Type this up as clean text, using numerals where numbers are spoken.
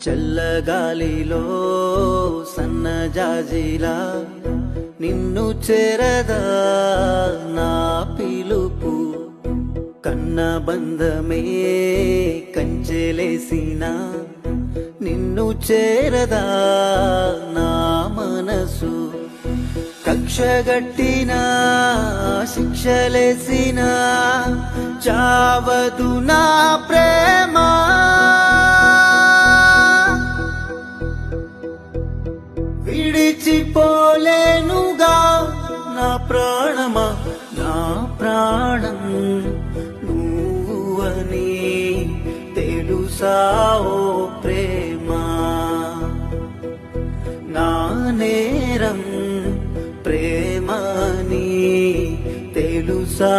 చల్లగాలిలో సన్నజాజిలా నిన్ను చేరదా నా పిలుపు, కన్న బంధమే కంచెలేసిన నిన్ను చేరదా నా మనసు, కక్షగట్టిన శిక్షలేసిన చావదు నా ప్రేమ. విడిచిపోలేనుగా నా ప్రాణమా, నా ప్రాణం నువ్వు అని తెలుసా ఓ ప్రేమ. నా నేరం ప్రేమని తెలుసా